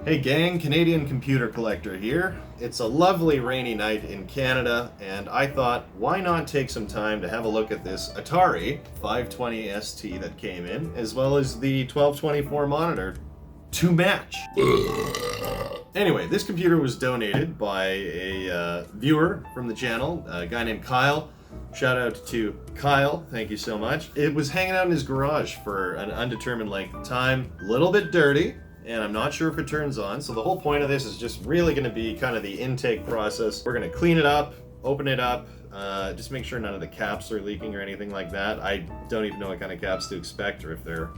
Hey gang, Canadian computer collector here. It's a lovely rainy night in Canada, and I thought, why not take some time to have a look at this Atari 520 ST that came in, as well as the 1224 monitor to match. Anyway, this computer was donated by a viewer from the channel, a guy named Kyle. Shout out to Kyle, thank you so much. It was hanging out in his garage for an undetermined length of time, a little bit dirty, and I'm not sure if it turns on. So the whole point of this is just really going to be kind of the intake process. We're going to clean it up, open it up, just make sure none of the caps are leaking or anything like that. I don't even know what kind of caps to expect or if there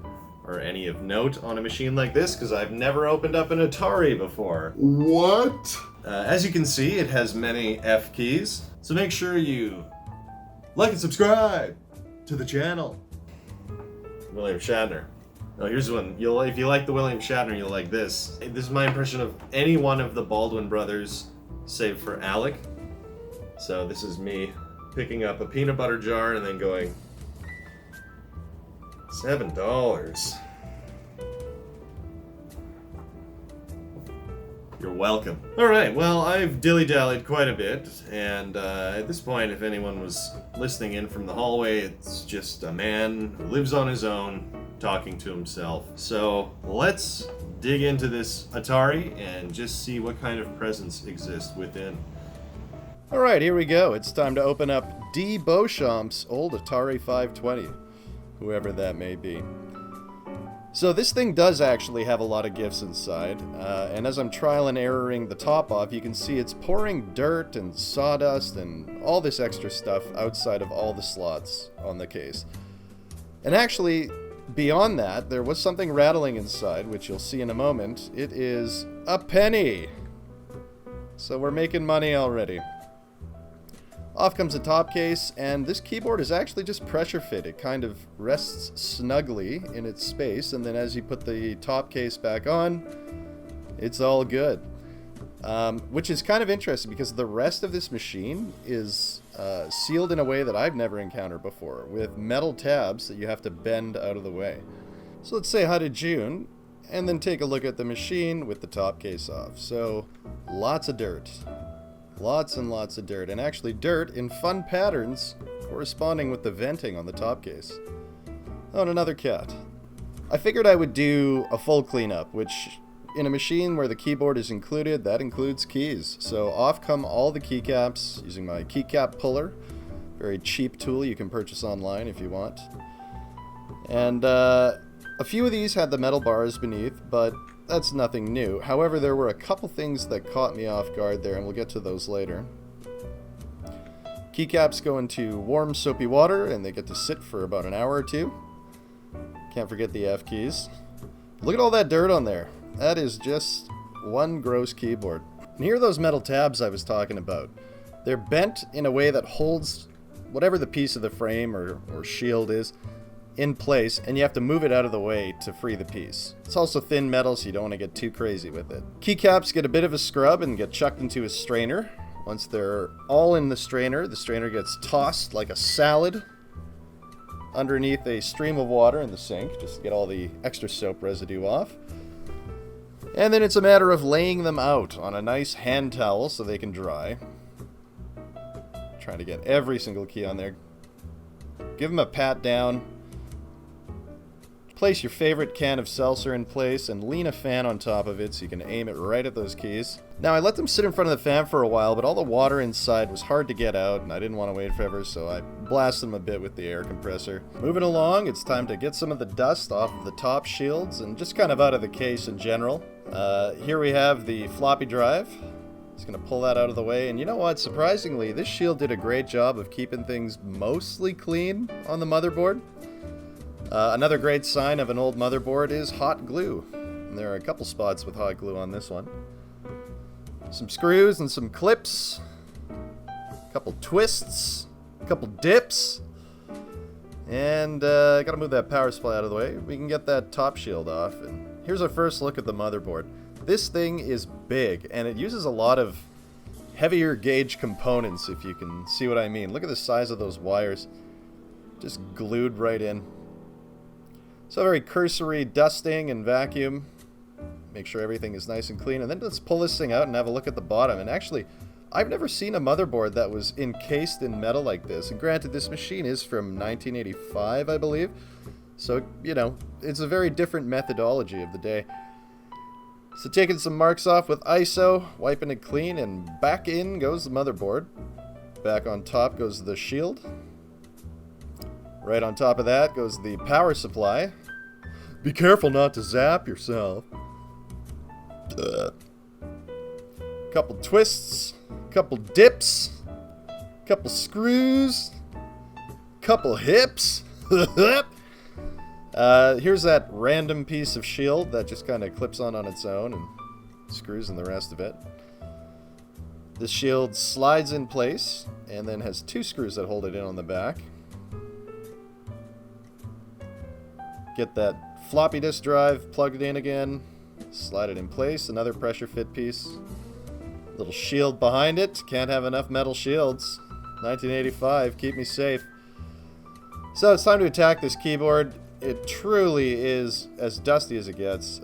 are any of note on a machine like this, because I've never opened up an Atari before. What? As you can see, it has many F keys, so make sure you like and subscribe to the channel. William Shatner. Oh, here's one. If you like the William Shatner, you'll like this. This is my impression of any one of the Baldwin brothers, save for Alec. So this is me picking up a peanut butter jar and then going, $7. You're welcome. Alright, well, I've dilly-dallied quite a bit, and at this point, if anyone was listening in from the hallway, it's just a man who lives on his own, talking to himself. So let's dig into this Atari and just see what kind of presents exist within. Alright, here we go. It's time to open up D. Beauchamp's old Atari 520, whoever that may be. So this thing does actually have a lot of gifts inside, and as I'm trial and erroring the top off, you can see it's pouring dirt and sawdust and all this extra stuff outside of all the slots on the case. And actually, beyond that, there was something rattling inside, which you'll see in a moment. It is a penny! So we're making money already. Off comes the top case, and this keyboard is actually just pressure fit. It kind of rests snugly in its space, and then as you put the top case back on, it's all good. Which is kind of interesting because the rest of this machine is sealed in a way that I've never encountered before, with metal tabs that you have to bend out of the way. So let's say hi to June, and then take a look at the machine with the top case off. So, lots of dirt. Lots and lots of dirt, and actually dirt in fun patterns corresponding with the venting on the top case. Oh, and another cat. I figured I would do a full cleanup, which in a machine where the keyboard is included, that includes keys. So off come all the keycaps using my keycap puller. Very cheap tool you can purchase online if you want. And a few of these had the metal bars beneath, but that's nothing new. However, there were a couple things that caught me off guard there, and we'll get to those later. Keycaps go into warm soapy water, and they get to sit for about an hour or two. Can't forget the F keys. Look at all that dirt on there. That is just one gross keyboard. And here are those metal tabs I was talking about. They're bent in a way that holds whatever the piece of the frame or shield is in place, and you have to move it out of the way to free the piece. It's also thin metal, so you don't want to get too crazy with it. Keycaps get a bit of a scrub and get chucked into a strainer. Once they're all in the strainer gets tossed like a salad underneath a stream of water in the sink, just to get all the extra soap residue off. And then it's a matter of laying them out on a nice hand towel so they can dry. Trying to get every single key on there. Give them a pat down. Place your favorite can of seltzer in place and lean a fan on top of it so you can aim it right at those keys. Now, I let them sit in front of the fan for a while, but all the water inside was hard to get out, and I didn't want to wait forever, so I blasted them a bit with the air compressor. Moving along, it's time to get some of the dust off of the top shields and just kind of out of the case in general. Here we have the floppy drive. Just going to pull that out of the way, and you know what? Surprisingly, this shield did a great job of keeping things mostly clean on the motherboard. Another great sign of an old motherboard is hot glue. And there are a couple spots with hot glue on this one. Some screws and some clips. A couple twists. A couple dips. And gotta move that power supply out of the way. We can get that top shield off. And here's our first look at the motherboard. This thing is big, and it uses a lot of heavier gauge components, if you can see what I mean. Look at the size of those wires. Just glued right in. So very cursory dusting and vacuum. make sure everything is nice and clean, and then let's pull this thing out and have a look at the bottom. And actually, I've never seen a motherboard that was encased in metal like this. And granted, this machine is from 1985, I believe. So, you know, it's a very different methodology of the day. So taking some marks off with ISO, wiping it clean, and back in goes the motherboard. Back on top goes the shield. Right on top of that goes the power supply. Be careful not to zap yourself. Couple twists, couple dips, couple screws, couple hips. Here's that random piece of shield that just kind of clips on its own and screws in the rest of it. The shield slides in place and then has two screws that hold it in on the back. Get that floppy disk drive plugged in again, slide it in place, another pressure fit piece. Little shield behind it, can't have enough metal shields. 1985, keep me safe. So it's time to attack this keyboard. It truly is as dusty as it gets.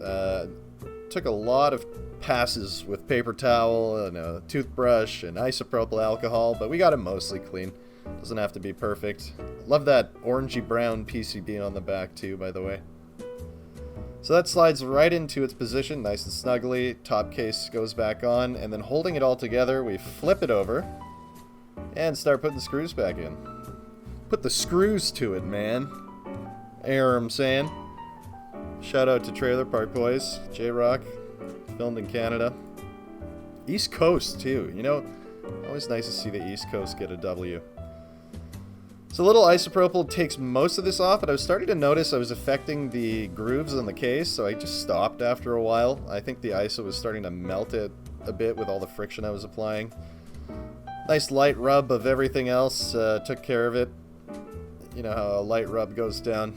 Took a lot of passes with paper towel and a toothbrush and isopropyl alcohol, but we got it mostly clean. Doesn't have to be perfect. Love that orangey brown PCB on the back too, by the way. So that slides right into its position, nice and snugly. Top case goes back on, and then holding it all together, we flip it over and start putting the screws back in. Put the screws to it, man. Air, I'm saying. Shout out to Trailer Park Boys, J-Rock, filmed in Canada. East Coast, too. You know, always nice to see the East Coast get a W. So a little isopropyl takes most of this off, but I was starting to notice I was affecting the grooves on the case, so I just stopped after a while. I think the ISO was starting to melt it a bit with all the friction I was applying. Nice light rub of everything else, took care of it. You know how a light rub goes down.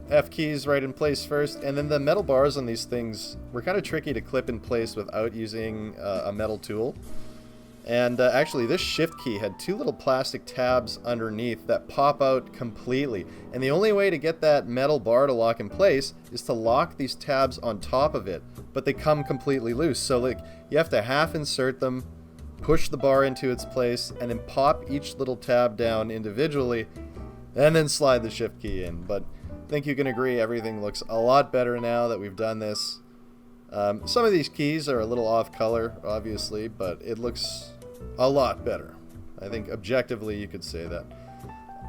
F keys right in place first, and then the metal bars on these things were kind of tricky to clip in place without using a metal tool. And actually, this shift key had two little plastic tabs underneath that pop out completely. And the only way to get that metal bar to lock in place is to lock these tabs on top of it. But they come completely loose. So like, you have to half insert them, push the bar into its place, and then pop each little tab down individually, and then slide the shift key in. But I think you can agree everything looks a lot better now that we've done this. Some of these keys are a little off color, obviously, but it looks a lot better. I think objectively you could say that.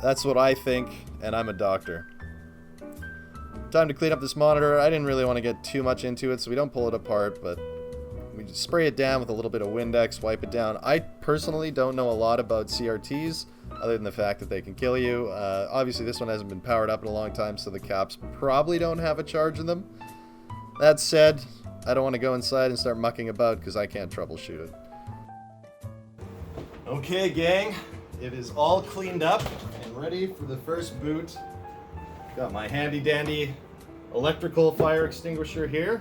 That's what I think, and I'm a doctor. Time to clean up this monitor. I didn't really want to get too much into it, so we don't pull it apart, but we just spray it down with a little bit of Windex, wipe it down. I personally don't know a lot about CRTs, other than the fact that they can kill you. Obviously this one hasn't been powered up in a long time, so the caps probably don't have a charge in them. That said, I don't want to go inside and start mucking about because I can't troubleshoot it. Okay, gang, it is all cleaned up and ready for the first boot. Got my handy dandy electrical fire extinguisher here.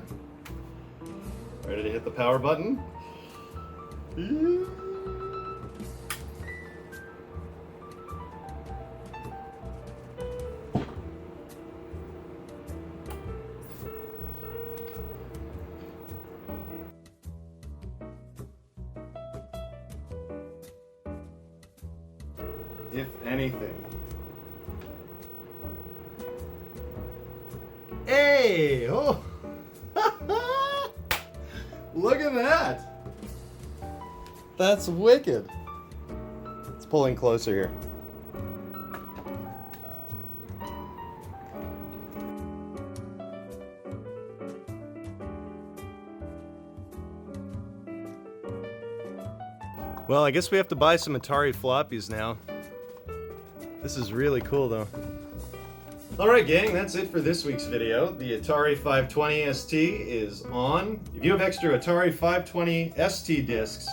Ready to hit the power button. If anything. Hey! Oh! Look at that! That's wicked. Let's pull in closer here. Well, I guess we have to buy some Atari floppies now. This is really cool, though. Alright, gang, that's it for this week's video. The Atari 520 ST is on. If you have extra Atari 520 ST discs,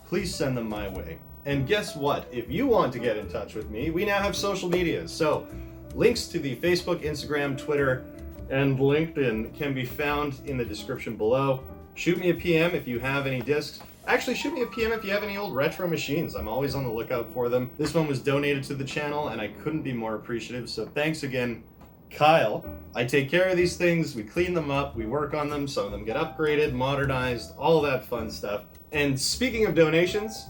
please send them my way. And guess what? If you want to get in touch with me, we now have social media. So, links to the Facebook, Instagram, Twitter, and LinkedIn can be found in the description below. Shoot me a PM if you have any discs. Actually, shoot me a PM if you have any old retro machines. I'm always on the lookout for them. This one was donated to the channel, and I couldn't be more appreciative, so thanks again Kyle. I take care of these things, we clean them up, we work on them, some of them get upgraded, modernized, all that fun stuff. And speaking of donations,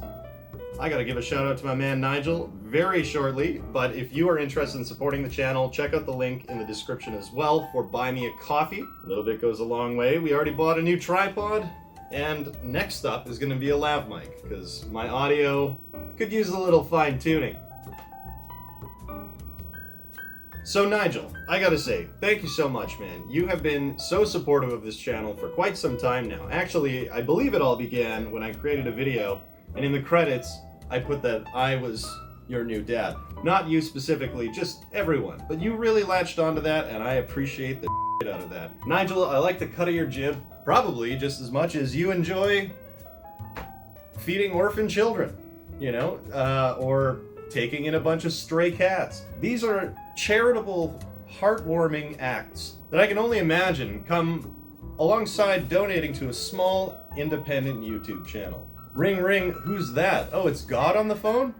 I gotta give a shout out to my man Nigel very shortly, but if you are interested in supporting the channel, check out the link in the description as well for Buy Me a Coffee. A little bit goes a long way. We already bought a new tripod, and next up is gonna be a lav mic, because my audio could use a little fine tuning. So Nigel, I gotta say, thank you so much, man. You have been so supportive of this channel for quite some time now. Actually, I believe it all began when I created a video, and in the credits, I put that I was your new dad. Not you specifically, just everyone. But you really latched onto that, and I appreciate the shit out of that. Nigel, I like the cut of your jib, probably just as much as you enjoy feeding orphan children, you know, or taking in a bunch of stray cats. These are charitable, heartwarming acts that I can only imagine come alongside donating to a small, independent YouTube channel. Ring ring, who's that? Oh, it's God on the phone?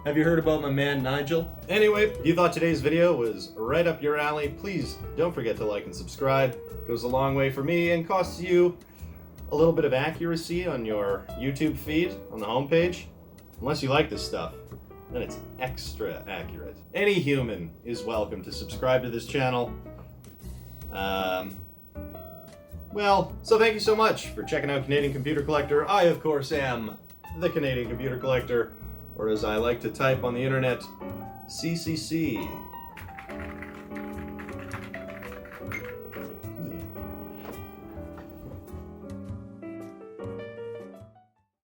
Have you heard about my man Nigel? Anyway, if you thought today's video was right up your alley, please don't forget to like and subscribe. It goes a long way for me and costs you a little bit of accuracy on your YouTube feed, on the homepage. Unless you like this stuff, then it's extra accurate. Any human is welcome to subscribe to this channel. Well, so thank you so much for checking out Canadian Computer Collector. I, of course, am the Canadian Computer Collector, or as I like to type on the internet, CCC.